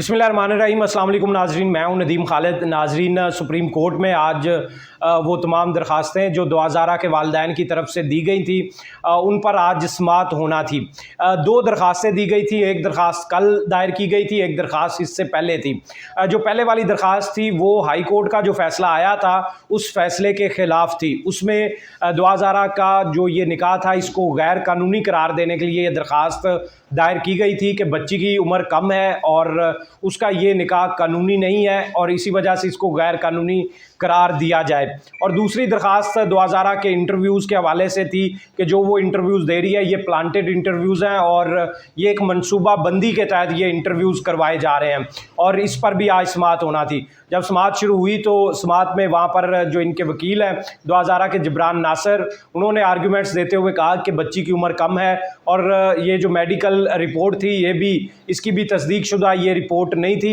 बिस्मिल्लाहिर्रहमानिर्रहीम। अस्सलाम वालेकुम नाजरीन, मैं हूं नदीम खालिद। नाजरीन, सुप्रीम कोर्ट में आज वो तमाम दरख्वास्तें जो दुआ ज़ारा के वालिदैन की तरफ से दी गई थी उन पर आज समाअत होना थी। दो दरख्वास्तें दी गई थी, एक दरख्वास्त कल दायर की गई थी, एक दरख्वास्त इससे पहले थी। जो पहले वाली दरख्वास्त थी वो हाई कोर्ट का जो फ़ैसला आया था उस फ़ैसले के ख़िलाफ़ थी। उसमें दुआ ज़ारा का जो ये निकाह था इसको गैर कानूनी करार देने के लिए ये दरख्वास्त दायर की गई थी कि बच्ची की उम्र कम है और उसका ये निकाह कानूनी नहीं है और इसी वजह से इसको गैर कानूनी करार दिया जाए। और दूसरी दरख्वास्त दुआ ज़ारा के इंटरव्यूज़ के हवाले से थी कि जो वो इंटरव्यूज़ दे रही है ये प्लांटेड इंटरव्यूज़ हैं और ये एक मनसूबा बंदी के तहत ये इंटरव्यूज़ करवाए जा रहे हैं और इस पर भी आज समाअत होना थी। जब समाअत शुरू हुई तो समाअत में वहाँ पर जो इनके वकील हैं दुआ ज़ारा के जबरान नासिर, उन्होंने आर्गूमेंट्स देते हुए कहा कि बच्ची की उम्र कम है और ये जो मेडिकल रिपोर्ट थी ये भी इसकी भी तस्दीक शुदा ये रिपोर्ट नहीं थी,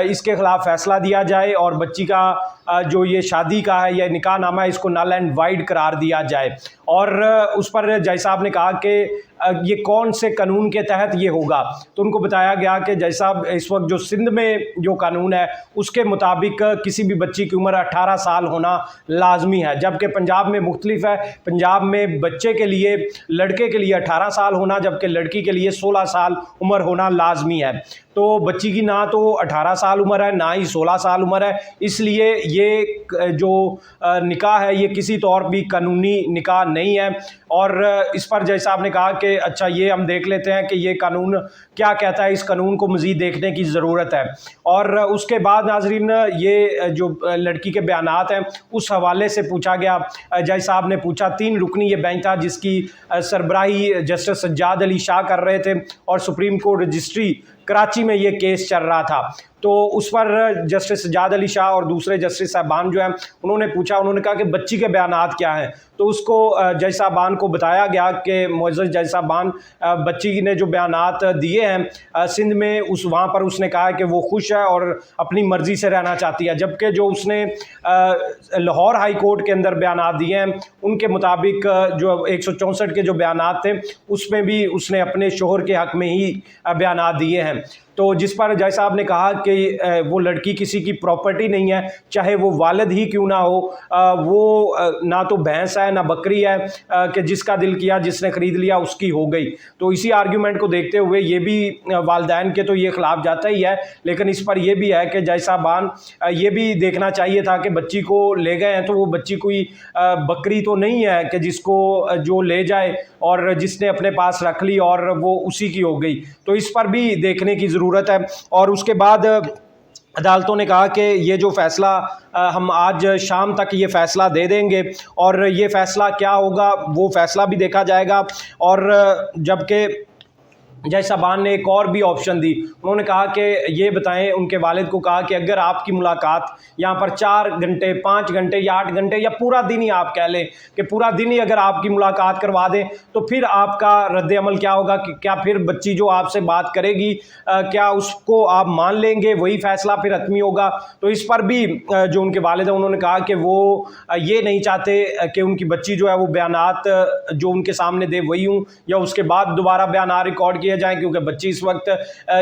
इसके ख़िलाफ़ फ़ैसला दिया जाए और बच्ची का जो ये शादी का है या निकाह नामा है इसको नल एंड वाइड करार दिया जाए। और उस पर जज साहब ने कहा कि ये कौन से कानून के तहत ये होगा, तो उनको बताया गया कि जज साहब इस वक्त जो सिंध में जो कानून है उसके मुताबिक किसी भी बच्ची की उम्र 18 साल होना लाजमी है, जबकि पंजाब में मुख्तलिफ है। पंजाब में बच्चे के लिए लड़के के लिए 18 साल होना जबकि लड़की के लिए 16 साल उम्र होना लाजमी है। तो बच्ची की ना तो 18 साल उम्र है ना ही 16 साल उम्र है, इसलिए ये जो निकाह है ये किसी तौर भी कानूनी निकाह नहीं है। और इस पर जज साहब ने कहा कि अच्छा ये हम देख लेते हैं कि ये कानून क्या कहता है, इस कानून को मज़ीद देखने की ज़रूरत है। और उसके बाद नाजरीन ये जो लड़की के बयानात हैं उस हवाले से पूछा गया। जज साहब ने पूछा, 3 रुकनी ये बेंच था जिसकी सरबराही जस्टिस सज्जाद अली शाह कर रहे थे और सुप्रीम कोर्ट रजिस्ट्री कराची में ये केस चल रहा था। तो उस पर जस्टिस सज्जाद अली शाह और दूसरे जस्टिस साहबान जो हैं उन्होंने पूछा, उन्होंने कहा कि बच्ची के बयानात क्या हैं, तो उसको जज साहबान को बताया गया कि मुअज़्ज़ज़ जज साहबान बच्ची ने जो बयानात दिए हैं सिंध में वहाँ पर उसने कहा है कि वो खुश है और अपनी मर्ज़ी से रहना चाहती है, जबकि जो उसने लाहौर हाई कोर्ट के अंदर बयानात दिए हैं उनके मुताबिक जो 164 के जो बयानात थे उसमें भी उसने अपने शोहर के हक़ में ही बयानात दिए हैं। तो जिस पर जज साहब ने कहा कि वो लड़की किसी की प्रॉपर्टी नहीं है, चाहे वो वालिद ही क्यों ना हो, वो ना तो भैंस है ना बकरी है कि जिसका दिल किया जिसने ख़रीद लिया उसकी हो गई। तो इसी आर्ग्यूमेंट को देखते हुए ये भी वालिदैन के तो ये ख़िलाफ़ जाता ही है, लेकिन इस पर यह भी है कि जज साहबान ये भी देखना चाहिए था कि बच्ची को ले गए हैं तो वो बच्ची कोई बकरी तो नहीं है कि जिसको जो ले जाए और जिसने अपने पास रख ली और वो उसी की हो गई। तो इस पर भी देखने की ज़रूरत है। और उसके बाद अदालतों ने कहा कि ये जो फ़ैसला हम आज शाम तक ये फ़ैसला दे देंगे और ये फ़ैसला क्या होगा वो फ़ैसला भी देखा जाएगा। और जबकि जज साहबान ने एक और भी ऑप्शन दी, उन्होंने कहा कि ये बताएं, उनके वालिद को कहा कि अगर आपकी मुलाकात यहाँ पर 4 घंटे 5 घंटे या 8 घंटे या पूरा दिन ही आप कह लें कि पूरा दिन ही अगर आपकी मुलाकात करवा दें तो फिर आपका रद्द-ए-अमल क्या होगा, कि क्या फिर बच्ची जो आपसे बात करेगी क्या उसको आप मान लेंगे, वही फ़ैसला फिर हतमी होगा। तो इस पर भी जो उनके वालिद हैं उन्होंने कहा कि वो ये नहीं चाहते कि उनकी बच्ची जो है वो बयानात जो उनके सामने दे वही हूँ या उसके बाद दोबारा बयान रिकॉर्ड किए जाएँ, क्योंकि बच्ची इस वक्त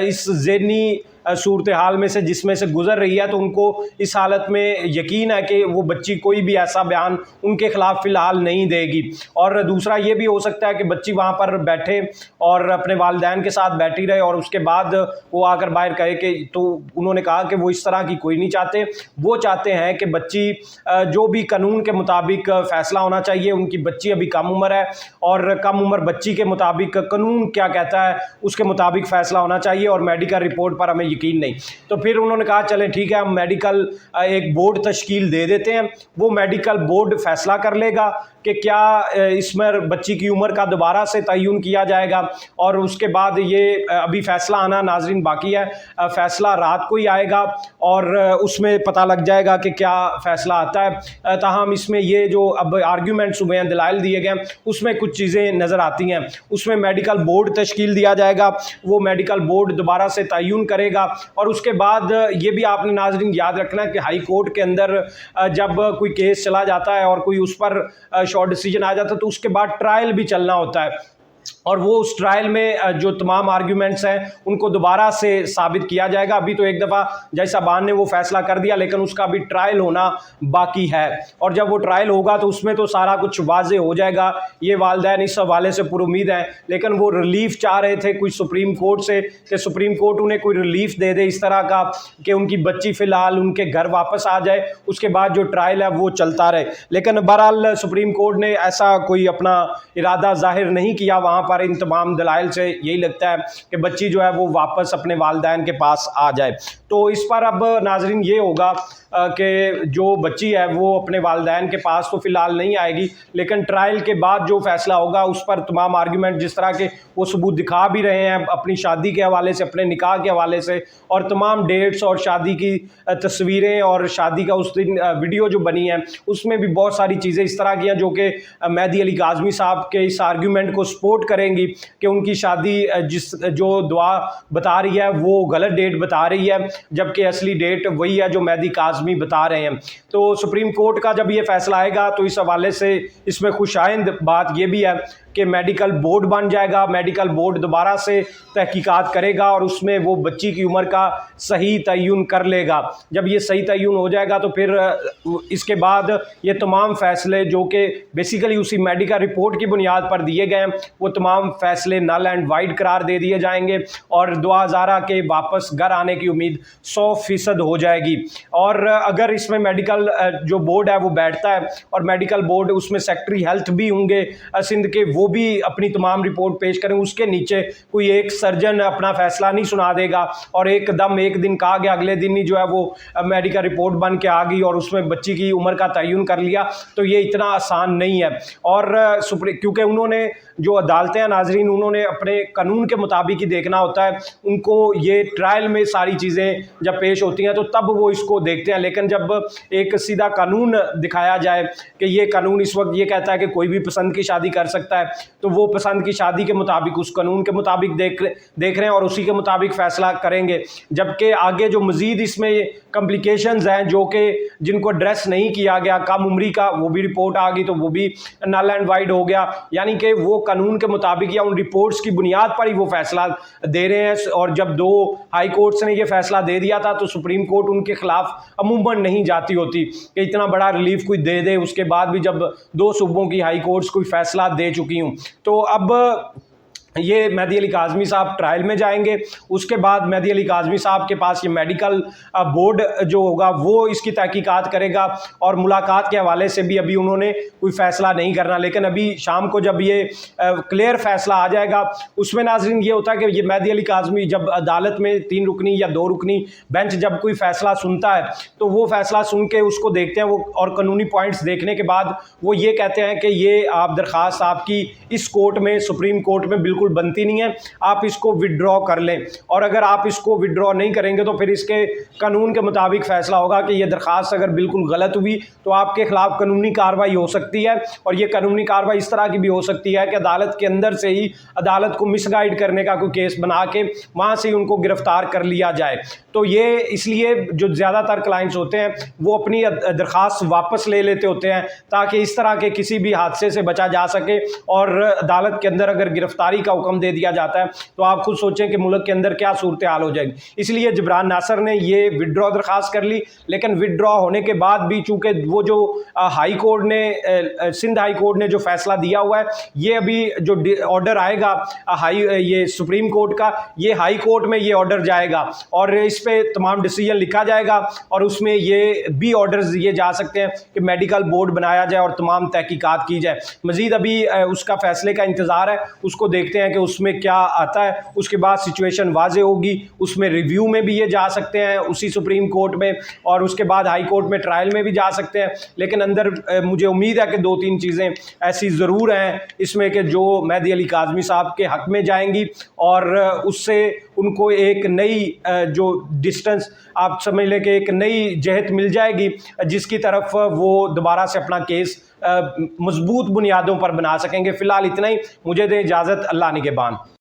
इस ज़हनी सूरत हाल में से जिसमें से गुज़र रही है तो उनको इस हालत में यकीन है कि वो बच्ची कोई भी ऐसा बयान उनके ख़िलाफ़ फ़िलहाल नहीं देगी। और दूसरा ये भी हो सकता है कि बच्ची वहाँ पर बैठे और अपने वालिदैन के साथ बैठी रहे और उसके बाद वो आकर बाहर कहे कि, तो उन्होंने कहा कि वो इस तरह की कोई नहीं चाहते, वो चाहते हैं कि बच्ची जो भी कानून के मुताबिक फ़ैसला होना चाहिए, उनकी बच्ची अभी कम उम्र है और कम उम्र बच्ची के मुताबिक कानून क्या कहता है उसके मुताबिक फ़ैसला होना चाहिए और मेडिकल रिपोर्ट पर हमें यकीन नहीं। तो फिर उन्होंने कहा चलें ठीक है, हम मेडिकल एक बोर्ड तश्कील दे देते हैं, वो मेडिकल बोर्ड फ़ैसला कर लेगा कि क्या इसमें बच्ची की उम्र का दोबारा से तयन किया जाएगा। और उसके बाद ये अभी फ़ैसला आना नाजरीन बाकी है, फ़ैसला रात को ही आएगा और उसमें पता लग जाएगा कि क्या फ़ैसला आता है। ताहम इसमें ये जो अब आर्ग्यूमेंट्स हुए हैं, दलाइल दिए गए हैं, उसमें कुछ चीज़ें नज़र आती हैं। उसमें मेडिकल बोर्ड तश्कील दिया जाएगा, वो मेडिकल बोर्ड दोबारा से तयन करेगा। और उसके बाद ये भी आपने नाजरीन याद रखना है कि हाई कोर्ट के अंदर जब कोई केस चला जाता है और कोई उस पर शॉर्ट डिसीजन आ जाता है तो उसके बाद ट्रायल भी चलना होता है। اور وہ اس ٹرائل میں جو تمام آرگیومنٹس ہیں ان کو دوبارہ سے ثابت کیا جائے گا. ابھی تو ایک دفعہ جج صاحبان نے وہ فیصلہ کر دیا لیکن اس کا بھی ٹرائل ہونا باقی ہے, اور جب وہ ٹرائل ہوگا تو اس میں تو سارا کچھ واضح ہو جائے گا. یہ والدین اس حوالے سے پر امید ہیں, لیکن وہ ریلیف چاہ رہے تھے کوئی سپریم کورٹ سے کہ سپریم کورٹ انہیں کوئی ریلیف دے دے اس طرح کا کہ ان کی بچی فی الحال ان کے گھر واپس آ جائے, اس کے بعد جو ٹرائل ہے وہ چلتا رہے. لیکن بہرحال سپریم کورٹ نے ایسا کوئی اپنا ارادہ ظاہر نہیں کیا وہاں پر. ان تمام دلائل سے یہی لگتا ہے کہ بچی جو ہے وہ واپس اپنے والدین کے پاس آ جائے. تو اس پر اب ناظرین یہ ہوگا کہ جو بچی ہے وہ اپنے والدین کے پاس تو فی الحال نہیں آئے گی, لیکن ٹرائل کے بعد جو فیصلہ ہوگا اس پر تمام آرگیومنٹ جس طرح کے وہ ثبوت دکھا بھی رہے ہیں اپنی شادی کے حوالے سے, اپنے نکاح کے حوالے سے, اور تمام ڈیٹس اور شادی کی تصویریں اور شادی کا اس دن ویڈیو جو بنی ہے اس میں بھی بہت ساری چیزیں اس طرح کی ہیں جو کہ مہدی علی کاظمی صاحب کے اس آرگیومنٹ کو سپورٹ کریں گی کہ ان کی شادی جو دعا بتا رہی ہے وہ غلط ڈیٹ بتا رہی ہے, جبکہ اصلی ڈیٹ وہی ہے جو مہدی کاظمی بتا رہے ہیں. تو سپریم کورٹ کا جب یہ فیصلہ آئے گا تو اس حوالے سے اس میں خوش آئند بات یہ بھی ہے کہ میڈیکل بورڈ بن جائے گا. میڈیکل بورڈ دوبارہ سے تحقیقات کرے گا اور اس میں وہ بچی کی عمر کا صحیح تعین کر لے گا. جب یہ صحیح تعین ہو جائے گا تو پھر اس کے بعد یہ تمام فیصلے جو کہ بیسیکلی اسی میڈیکل رپورٹ کی بنیاد پر دیے گئے ہیں وہ تمام فیصلے نل اینڈ وائڈ قرار دے دیے جائیں گے, اور دعا زارہ کے واپس گھر آنے کی امید 100% ہو جائے گی. اور اگر اس میں میڈیکل جو بورڈ ہے وہ بیٹھتا ہے اور میڈیکل بورڈ اس میں سیکٹری ہیلتھ بھی ہوں گے سندھ کے, وہ بھی اپنی تمام رپورٹ پیش کریں, اس کے نیچے کوئی ایک سرجن اپنا فیصلہ نہیں سنا دے گا اور ایک دن کہا گیا اگلے دن ہی جو ہے وہ میڈیکل رپورٹ بن کے آ گئی اور اس میں بچی کی عمر کا تعین کر لیا. تو یہ اتنا آسان نہیں ہے, اور کیونکہ انہوں نے جو عدالتیں ہیں ناظرین انہوں نے اپنے قانون کے مطابق ہی دیکھنا ہوتا ہے. ان کو یہ ٹرائل میں ساری چیزیں جب پیش ہوتی ہیں تو تب وہ اس کو دیکھتے ہیں, لیکن جب ایک سیدھا قانون دکھایا جائے کہ یہ قانون اس وقت یہ کہتا ہے کہ کوئی بھی پسند کی شادی کر سکتا ہے, تو وہ پسند کی شادی کے مطابق اس قانون کے مطابق دیکھ رہے ہیں اور اسی کے مطابق فیصلہ کریں گے. جبکہ آگے جو مزید اس میں کمپلیکیشنز ہیں جو کہ جن کو ایڈریس نہیں کیا گیا, کم عمری کا وہ بھی رپورٹ آ گئی تو وہ بھی نل اینڈ وائڈ ہو گیا, یعنی کہ وہ قانون کے مطابق یا ان رپورٹس کی بنیاد پر ہی وہ فیصلہ دے رہے ہیں. اور جب 2 ہائی کورٹس نے یہ فیصلہ دے دیا تھا تو سپریم کورٹ ان کے خلاف عموماً نہیں جاتی ہوتی کہ اتنا بڑا ریلیف کوئی دے دے, اس کے بعد بھی جب 2 صوبوں کی ہائی کورٹس کوئی فیصلہ دے چکی ہوں. تو اب یہ مہدی علی کاظمی صاحب ٹرائل میں جائیں گے, اس کے بعد مہدی علی کاظمی صاحب کے پاس یہ میڈیکل بورڈ جو ہوگا وہ اس کی تحقیقات کرے گا, اور ملاقات کے حوالے سے بھی ابھی انہوں نے کوئی فیصلہ نہیں کرنا. لیکن ابھی شام کو جب یہ کلیئر فیصلہ آ جائے گا اس میں ناظرین یہ ہوتا ہے کہ یہ مہدی علی کاظمی جب عدالت میں 3 رکنی یا 2 رکنی بینچ جب کوئی فیصلہ سنتا ہے تو وہ فیصلہ سن کے اس کو دیکھتے ہیں وہ, اور قانونی پوائنٹس دیکھنے کے بعد وہ یہ کہتے ہیں کہ یہ آپ درخواست آپ کی اس کورٹ میں سپریم کورٹ میں بالکل بنتی نہیں ہے, آپ اس کو وڈرا کر لیں. اور اگر آپ اس کو وڈرا نہیں کریں گے تو پھر اس کے قانون کے مطابق فیصلہ ہوگا کہ یہ درخواست اگر بالکل غلط ہوئی تو آپ کے خلاف قانونی کارروائی ہو سکتی ہے, اور یہ قانونی کارروائی اس طرح کی بھی ہو سکتی ہے کہ عدالت کے اندر سے ہی عدالت کو مس گائیڈ کرنے کا کوئی کیس بنا کے وہاں سے ہی ان کو گرفتار کر لیا جائے. تو یہ اس لیے جو زیادہ تر کلائنٹس ہوتے ہیں وہ اپنی درخواست واپس لے لیتے ہوتے ہیں تاکہ اس طرح کے کسی بھی حادثے سے بچا جا سکے. اور عدالت کے اندر اگر گرفتاری کا حکم دے دیا جاتا ہے تو آپ خود سوچیں کہ ملک کے اندر کیا صورتحال ہو جائے گی. اس لیے جبران ناصر نے یہ وڈرا درخواست کر لی, لیکن وڈرا ہونے کے بعد بھی چونکہ وہ جو ہائی کورٹ نے سندھ ہائی کورٹ نے جو فیصلہ دیا ہوا ہے یہ ابھی جو آرڈر آئے گا یہ سپریم کورٹ کا, یہ ہائی کورٹ میں یہ آرڈر جائے گا اور اس پہ تمام ڈیسیجن لکھا جائے گا, اور اس میں یہ بھی آرڈرز یہ جا سکتے ہیں کہ میڈیکل بورڈ بنایا جائے اور تمام تحقیقات کی جائے. مزید ابھی اس کا فیصلے کا انتظار ہے, اس کو دیکھتے ہیں کہ اس میں کیا آتا ہے. اس کے بعد سچویشن واضح ہوگی, اس میں ریویو میں بھی یہ جا سکتے ہیں اسی سپریم کورٹ میں, اور اس کے بعد ہائی کورٹ میں ٹرائل میں بھی جا سکتے ہیں. لیکن اندر مجھے امید ہے کہ 2-3 چیزیں ایسی ضرور ہیں اس میں کہ جو مہدی علی کاظمی صاحب کے حق میں جائیں گی, اور اس سے ان کو ایک نئی جو ڈسٹنس آپ سمجھ لیں کہ ایک نئی جہت مل جائے گی جس کی طرف وہ دوبارہ سے اپنا کیس مضبوط بنیادوں پر بنا سکیں گے. فی الحال اتنا ہی, مجھے دیں اجازت, اللہ نگہبان.